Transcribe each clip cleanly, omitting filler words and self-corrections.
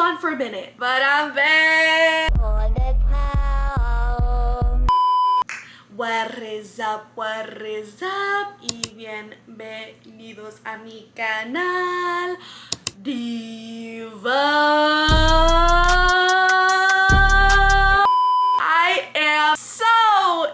gone for a minute, but I'm back. What is up, what is up? Y bienvenidos a mi canal Diva. I am so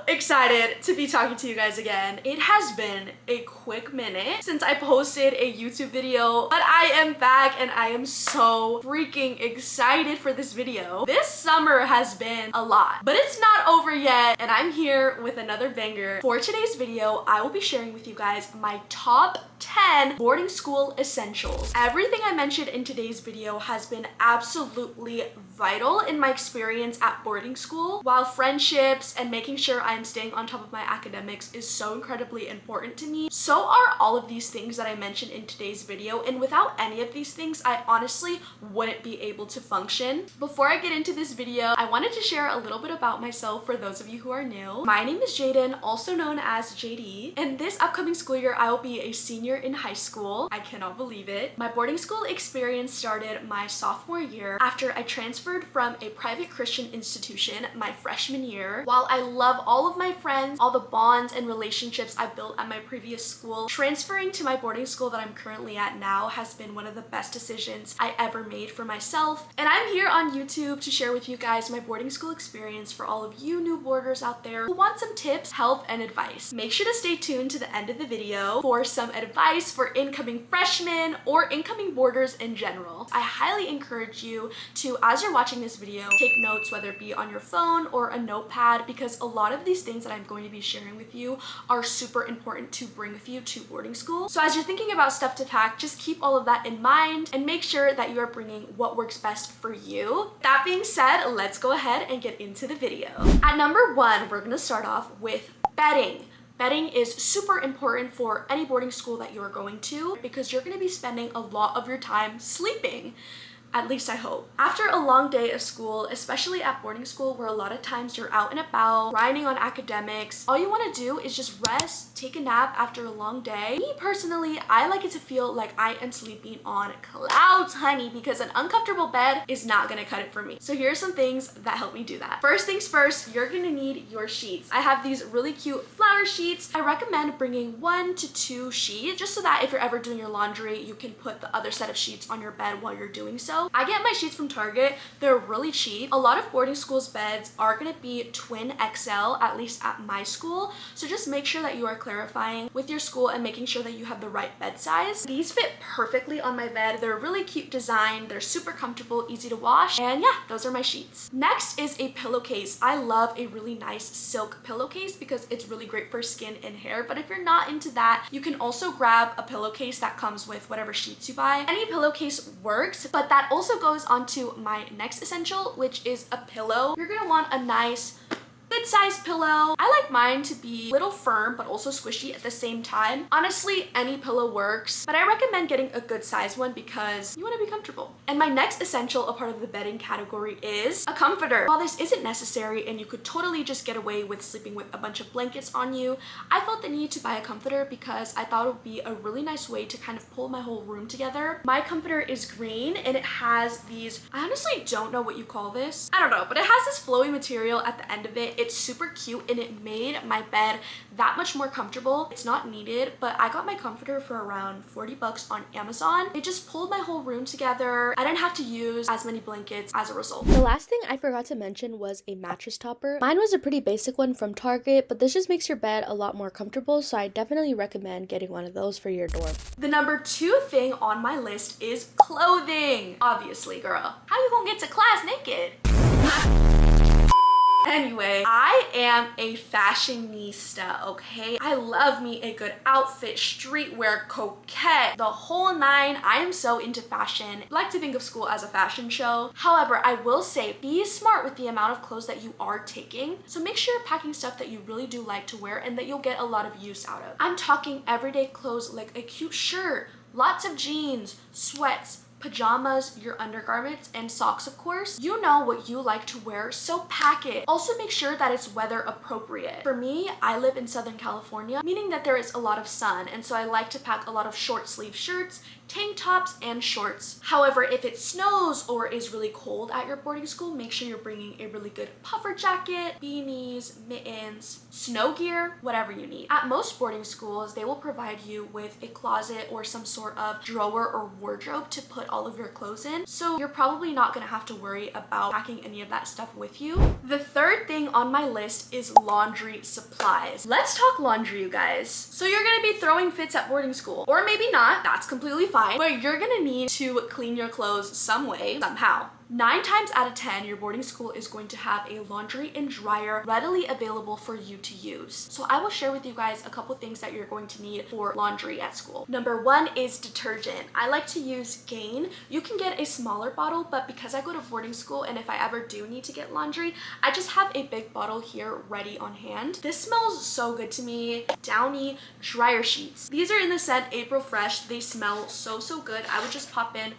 excited to be talking to you guys again. It has been a quick minute since I posted a YouTube video, but I am back and I am so freaking excited for this video. This summer has been a lot, but it's not over yet, and I'm here with another banger. For today's video, I will be sharing with you guys my top 10 boarding school essentials. Everything I mentioned in today's video has been absolutely vital in my experience at boarding school, while friendships and making sure I'm staying on top of my academics is so incredibly important to me. So are all of these things that I mentioned in today's video, and without any of these things, I honestly wouldn't be able to function. Before I get into this video, I wanted to share a little bit about myself for those of you who are new. My name is Jaden, also known as JD, and this upcoming school year I will be a senior in high school. I cannot believe it. My boarding school experience started my sophomore year after I transferred from a private Christian institution my freshman year. While I love all of my friends, all the bonds and relationships I built at my previous school, transferring to my boarding school that I'm currently at now has been one of the best decisions I ever made for myself. And I'm here on YouTube to share with you guys my boarding school experience for all of you new boarders out there who want some tips, help, and advice. Make sure to stay tuned to the end of the video for some advice for incoming freshmen or incoming boarders in general. I highly encourage you to, as you're watching this video, take notes, whether it be on your phone or a notepad, because a lot of these things that I'm going to be sharing with you are super important to bring with you to boarding school. So as you're thinking about stuff to pack, just keep all of that in mind and make sure that you are bringing what works best for you. That being said, let's go ahead and get into the video. At number 1, we're gonna start off with bedding. Bedding is super important for any boarding school that you are going to, because you're going to be spending a lot of your time sleeping. At least I hope. After a long day of school, especially at boarding school where a lot of times you're out and about, grinding on academics, all you want to do is just rest, take a nap after a long day. Me personally, I like it to feel like I am sleeping on clouds, honey, because an uncomfortable bed is not going to cut it for me. So here are some things that help me do that. First things first, you're going to need your sheets. I have these really cute flower sheets. I recommend bringing 1 to 2 sheets, just so that if you're ever doing your laundry, you can put the other set of sheets on your bed while you're doing so. I get my sheets from Target. They're really cheap. A lot of boarding schools' beds are going to be twin XL, at least at my school. So just make sure that you are clarifying with your school and making sure that you have the right bed size. These fit perfectly on my bed. They're a really cute design. They're super comfortable, easy to wash. And yeah, those are my sheets. Next is a pillowcase. I love a really nice silk pillowcase because it's really great for skin and hair. But if you're not into that, you can also grab a pillowcase that comes with whatever sheets you buy. Any pillowcase works, but that also goes on to my next essential, which is a pillow. You're gonna want a nice good size pillow. I like mine to be a little firm but also squishy at the same time. Honestly, any pillow works, but I recommend getting a good size one because you want to be comfortable. And my next essential, a part of the bedding category, is a comforter. While this isn't necessary and you could totally just get away with sleeping with a bunch of blankets on you, I felt the need to buy a comforter because I thought it would be a really nice way to kind of pull my whole room together. My comforter is green and it has these, I honestly don't know what you call this. I don't know, but it has this flowy material at the end of it. It's super cute and it made my bed that much more comfortable. It's not needed, but I got my comforter for around 40 bucks on Amazon. It just pulled my whole room together. I didn't have to use as many blankets as a result. The last thing I forgot to mention was a mattress topper. Mine was a pretty basic one from Target, but this just makes your bed a lot more comfortable, so I definitely recommend getting one of those for your dorm. The number 2 thing on my list is clothing. Obviously, girl. How you gonna get to class naked? Anyway, I am a fashionista, okay? I love me a good outfit, streetwear, coquette, the whole 9. I am so into fashion. I like to think of school as a fashion show. However, I will say be smart with the amount of clothes that you are taking. So make sure you're packing stuff that you really do like to wear and that you'll get a lot of use out of. I'm talking everyday clothes like a cute shirt, lots of jeans, sweats, pajamas, your undergarments, and socks, of course. You know what you like to wear, so pack it. Also make sure that it's weather appropriate. For me, I live in Southern California, meaning that there is a lot of sun, and so I like to pack a lot of short sleeve shirts, tank tops, and shorts. However, if it snows or is really cold at your boarding school, make sure you're bringing a really good puffer jacket, beanies, mittens, snow gear, whatever you need. At most boarding schools, they will provide you with a closet or some sort of drawer or wardrobe to put all of your clothes in, so you're probably not gonna have to worry about packing any of that stuff with you. The third thing on my list is laundry supplies. Let's talk laundry, you guys. So you're gonna be throwing fits at boarding school, or maybe not, that's completely fine, but you're gonna need to clean your clothes some way, somehow. 9 times out of 10, your boarding school is going to have a laundry and dryer readily available for you to use. So I will share with you guys a couple things that you're going to need for laundry at school. Number 1 is detergent. I like to use Gain. You can get a smaller bottle, but because I go to boarding school and if I ever do need to get laundry, I just have a big bottle here ready on hand. This smells so good to me. Downy dryer sheets. These are in the scent April Fresh. They smell so good. I would just pop in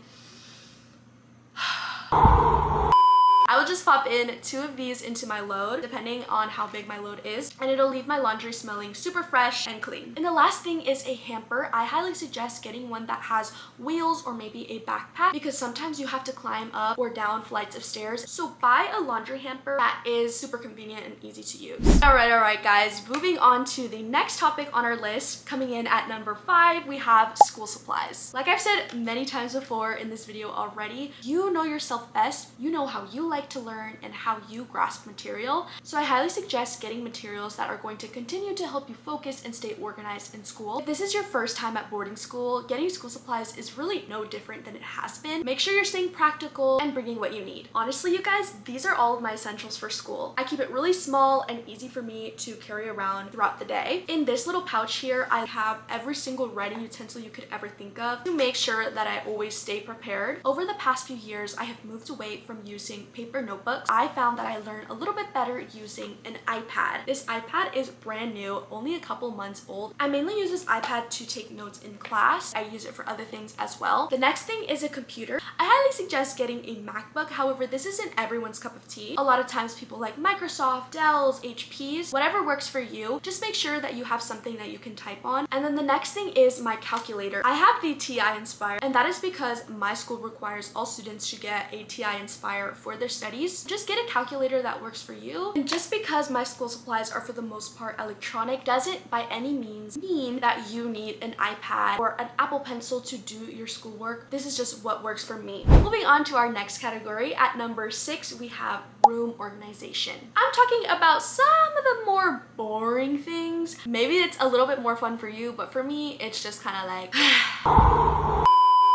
I will just pop in 2 of these into my load, depending on how big my load is, and it'll leave my laundry smelling super fresh and clean. And the last thing is a hamper. I highly suggest getting one that has wheels or maybe a backpack, because sometimes you have to climb up or down flights of stairs. So buy a laundry hamper that is super convenient and easy to use. Alright guys, moving on to the next topic on our list. Coming in at number 5, we have school supplies. Like I've said many times before in this video already, you know yourself best. You know how you like to learn and how you grasp material. So I highly suggest getting materials that are going to continue to help you focus and stay organized in school. If this is your first time at boarding school, getting school supplies is really no different than it has been. Make sure you're staying practical and bringing what you need. Honestly, you guys, these are all of my essentials for school. I keep it really small and easy for me to carry around throughout the day. In this little pouch here, I have every single writing utensil you could ever think of to make sure that I always stay prepared. Over the past few years, I have moved away from using paper notebooks. I found that I learned a little bit better using an iPad. This iPad is brand new, only a couple months old. I mainly use this iPad to take notes in class. I use it for other things as well. The next thing is a computer. I highly suggest getting a MacBook. However, this isn't everyone's cup of tea. A lot of times people like Microsoft, Dell's, HP's, whatever works for you. Just make sure that you have something that you can type on. And then the next thing is my calculator. I have the TI Inspire, and that is because my school requires all students to get a TI Inspire for their studies. Just get a calculator that works for you. And just because my school supplies are for the most part electronic doesn't by any means mean that you need an iPad or an Apple Pencil to do your schoolwork. This is just what works for me. Moving on to our next category, at number 6, we have room organization. I'm talking about some of the more boring things. Maybe it's a little bit more fun for you, but for me, it's just kind of like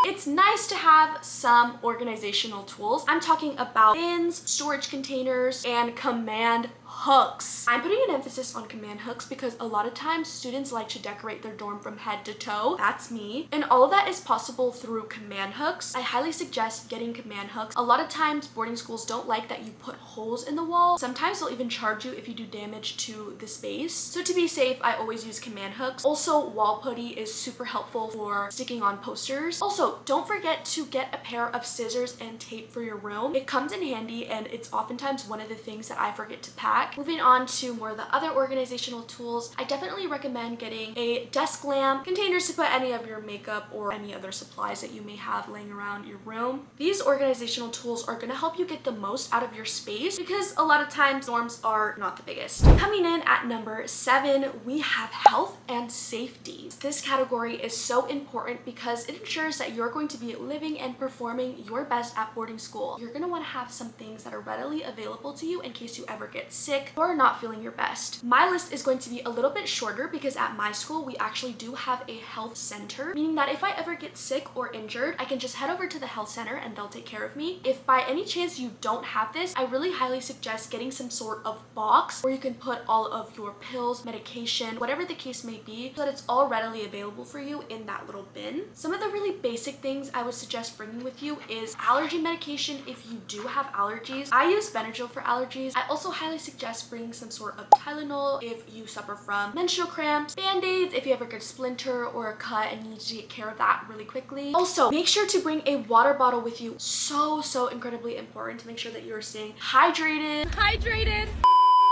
it's nice to have some organizational tools. I'm talking about bins, storage containers, and command hooks. I'm putting an emphasis on command hooks because a lot of times students like to decorate their dorm from head to toe. That's me. And all of that is possible through command hooks. I highly suggest getting command hooks. A lot of times boarding schools don't like that you put holes in the wall. Sometimes they'll even charge you if you do damage to the space. So to be safe, I always use command hooks. Also, wall putty is super helpful for sticking on posters. Also, don't forget to get a pair of scissors and tape for your room. It comes in handy and it's oftentimes one of the things that I forget to pack. Moving on to more of the other organizational tools, I definitely recommend getting a desk lamp, containers to put any of your makeup or any other supplies that you may have laying around your room. These organizational tools are going to help you get the most out of your space because a lot of times dorms are not the biggest. Coming in at number 7, we have health and safety. This category is so important because it ensures that you're going to be living and performing your best at boarding school. You're going to want to have some things that are readily available to you in case you ever get sick or not feeling your best. My list is going to be a little bit shorter because at my school we actually do have a health center, meaning that if I ever get sick or injured, I can just head over to the health center and they'll take care of me. If by any chance you don't have this, I really highly suggest getting some sort of box where you can put all of your pills, medication, whatever the case may be, so that it's all readily available for you in that little bin. Some of the really basic things I would suggest bringing with you is allergy medication if you do have allergies. I use Benadryl for allergies. I also highly suggest suggest bringing some sort of Tylenol if you suffer from menstrual cramps, band-aids if you ever get a splinter or a cut and need to take care of that really quickly. Also, make sure to bring a water bottle with you. So incredibly important to make sure that you're staying hydrated.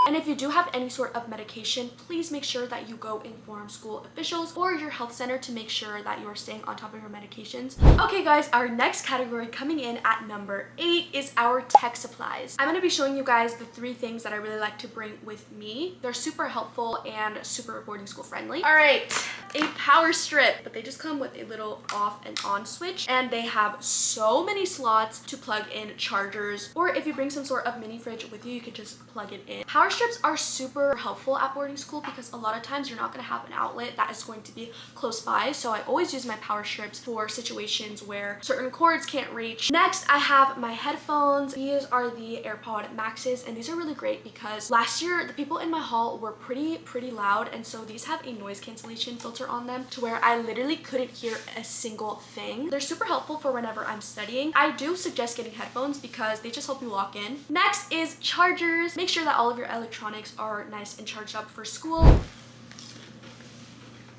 And if you do have any sort of medication, please make sure that you go inform school officials or your health center to make sure that you are staying on top of your medications. Okay guys, our next category coming in at number 8 is our tech supplies. I'm going to be showing you guys the 3 things that I really like to bring with me. They're super helpful and super boarding school friendly. All right, a power strip, but they just come with a little off and on switch, and they have so many slots to plug in chargers, or if you bring some sort of mini fridge with you, you could just plug it in. Power strips are super helpful at boarding school because a lot of times you're not going to have an outlet that is going to be close by, so I always use my power strips for situations where certain cords can't reach. Next, I have my headphones. These are the AirPod Maxes, and these are really great because last year the people in my hall were pretty loud, and so these have a noise cancellation filter on them to where I literally couldn't hear a single thing. They're super helpful for whenever I'm studying. I do suggest getting headphones because they just help you lock in. Next is chargers. Make sure that all of your electronics are nice and charged up for school.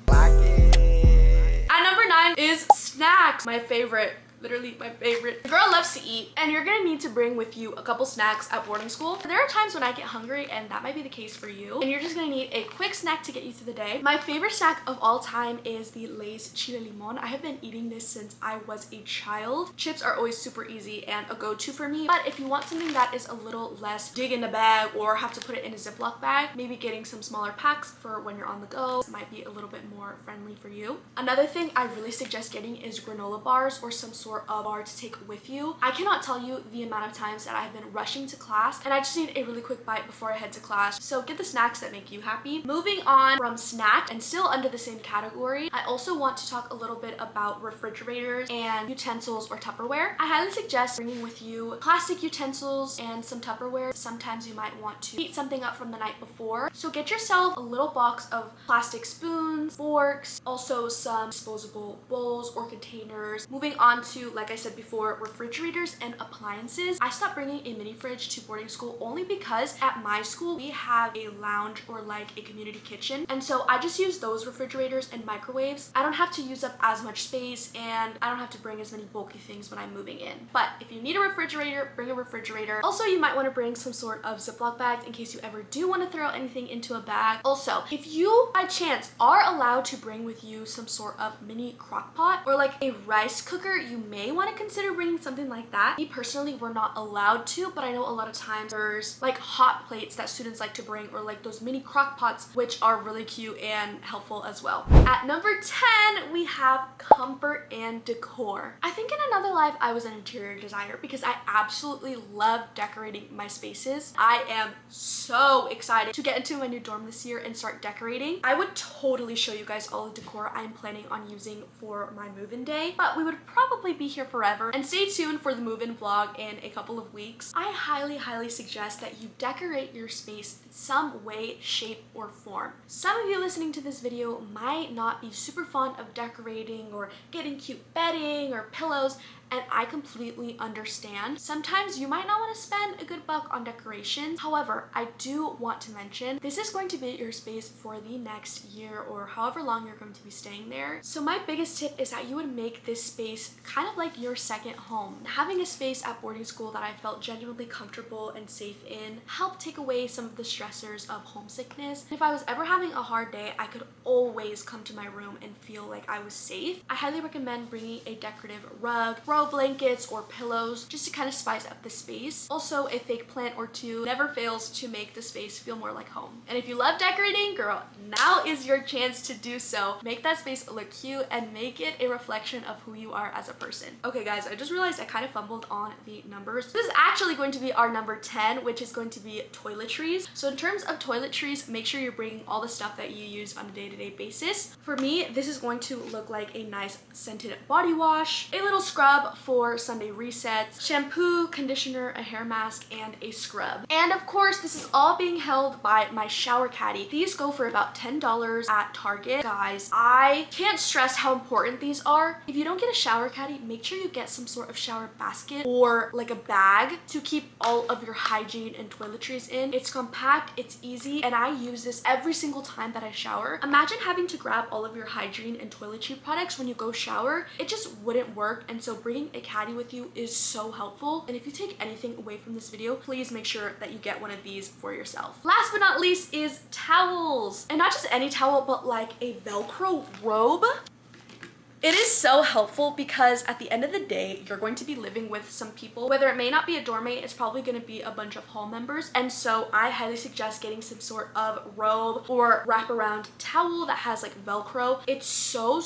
At number 9 is snacks. My favorite. Literally my favorite. The girl loves to eat, and you're gonna need to bring with you a couple snacks at boarding school. There are times when I get hungry, and that might be the case for you, and you're just gonna need a quick snack to get you through the day. My favorite snack of all time is the Lay's Chile Limon. I have been eating this since I was a child. Chips are always super easy and a go-to for me, but if you want something that is a little less dig in the bag or have to put it in a Ziploc bag, maybe getting some smaller packs for when you're on the go might be a little bit more friendly for you. Another thing I really suggest getting is granola bars or some sort of bar to take with you. I cannot tell you the amount of times that I've been rushing to class and I just need a really quick bite before I head to class. So get the snacks that make you happy. Moving on from snack and still under the same category, I also want to talk a little bit about refrigerators and utensils or Tupperware. I highly suggest bringing with you plastic utensils and some Tupperware. Sometimes you might want to heat something up from the night before. So get yourself a little box of plastic spoons, forks, also some disposable bowls or containers. Moving on to, like I said before, refrigerators and appliances. I stopped bringing a mini fridge to boarding school only because at my school we have a lounge or like a community kitchen, and so I just use those refrigerators and microwaves. I don't have to use up as much space and I don't have to bring as many bulky things when I'm moving in. But if you need a refrigerator, bring a refrigerator. Also, you might want to bring some sort of Ziploc bags in case you ever do want to throw anything into a bag. Also, if you by chance are allowed to bring with you some sort of mini crock pot or like a rice cooker, you may want to consider bringing something like that. Me personally, we're not allowed to, but I know a lot of times there's like hot plates that students like to bring, or like those mini crock pots, which are really cute and helpful as well. At number 10, we have comfort and decor. I think in another life I was an interior designer because I absolutely love decorating my spaces. I am so excited to get into my new dorm this year and start decorating. I would totally show you guys all the decor I'm planning on using for my move-in day, but we would probably be here forever. And stay tuned for the move-in vlog in a couple of weeks. I highly suggest that you decorate your space in some way, shape, or form. Some of you listening to this video might not be super fond of decorating or getting cute bedding or pillows, and I completely understand. Sometimes you might not want to spend a good buck on decorations. However, I do want to mention this is going to be your space for the next year or however long you're going to be staying there. So my biggest tip is that you would make this space kind of like your second home. Having a space at boarding school that I felt genuinely comfortable and safe in helped take away some of the stressors of homesickness. If I was ever having a hard day, I could always come to my room and feel like I was safe. I highly recommend bringing a decorative rug, blankets, or pillows just to kind of spice up the space. Also, a fake plant or two never fails to make the space feel more like home. And if you love decorating, girl, now is your chance to do so. Make that space look cute and make it a reflection of who you are as a person. Okay guys, I just realized I kind of fumbled on the numbers. This is actually going to be our number 10, which is going to be toiletries. So in terms of toiletries, make sure you're bringing all the stuff that you use on a day-to-day basis. For me, this is going to look like a nice scented body wash, a little scrub scrub for Sunday resets, shampoo, conditioner, a hair mask, and a scrub. And of course, this is all being held by my shower caddy. These go for about $10 at Target. Guys, I can't stress how important these are. If you don't get a shower caddy, make sure you get some sort of shower basket or like a bag to keep all of your hygiene and toiletries in. It's compact, it's easy, and I use this every single time that I shower. Imagine having to grab all of your hygiene and toiletry products when you go shower. It just wouldn't work, and so bringing a caddy with you is so helpful. And if you take anything away from this video, please make sure that you get one of these for yourself. Last but not least is towels. And not just any towel, but like a Velcro robe. It is so helpful because at the end of the day, you're going to be living with some people. Whether it may not be a dorm mate, it's probably going to be a bunch of hall members. And so I highly suggest getting some sort of robe or wraparound towel that has like Velcro. It's so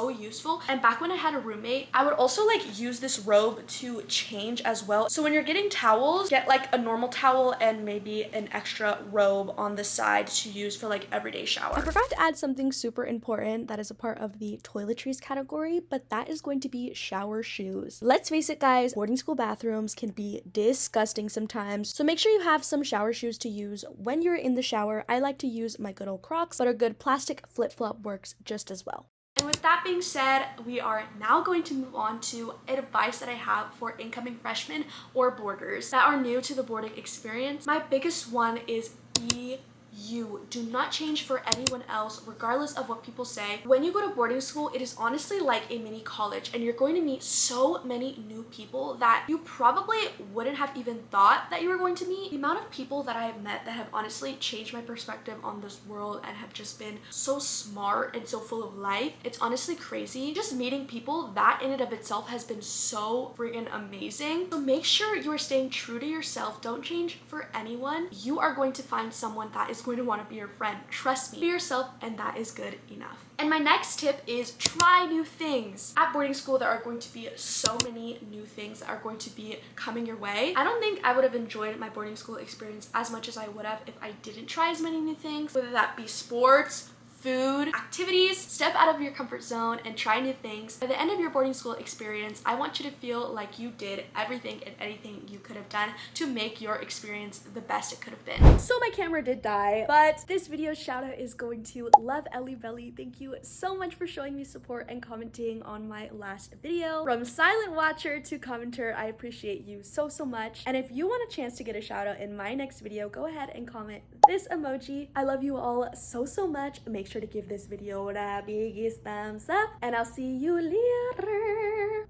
useful. And back when I had a roommate, I would also like use this robe to change as well. So when you're getting towels, get like a normal towel and maybe an extra robe on the side to use for like everyday shower. I forgot to add something super important that is a part of the toiletries category, but that is going to be shower shoes. Let's face it, guys, boarding school bathrooms can be disgusting sometimes, so make sure you have some shower shoes to use when you're in the shower. I like to use my good old Crocs, but a good plastic flip-flop works just as well. And with that being said, we are now going to move on to advice that I have for incoming freshmen or boarders that are new to the boarding experience. My biggest one is be you. Do not change for anyone else, regardless of what people say. When you go to boarding school, it is honestly like a mini college, and you're going to meet so many new people that you probably wouldn't have even thought that you were going to meet. The amount of people that I have met that have honestly changed my perspective on this world and have just been so smart and so full of life, it's honestly crazy. Just meeting people, that in and of itself has been so freaking amazing. So make sure you are staying true to yourself. Don't change for anyone. You are going to find someone that is going to want to be your friend. Trust me. Be yourself, and that is good enough. And my next tip is try new things. At boarding school, there are going to be so many new things that are going to be coming your way. I don't think I would have enjoyed my boarding school experience as much as I would have if I didn't try as many new things, whether that be sports, food, activities. Step out of your comfort zone and try new things. By the end of your boarding school experience, I want you to feel like you did everything and anything you could have done to make your experience the best it could have been. So my camera did die, but this video's shout out is going to Love Ellie Belly. Thank you so much for showing me support and commenting on my last video. From silent watcher to commenter, I appreciate you so much. And if you want a chance to get a shout out in my next video, go ahead and comment this emoji. I love you all so much. Make sure to give this video the biggest thumbs up, and I'll see you later.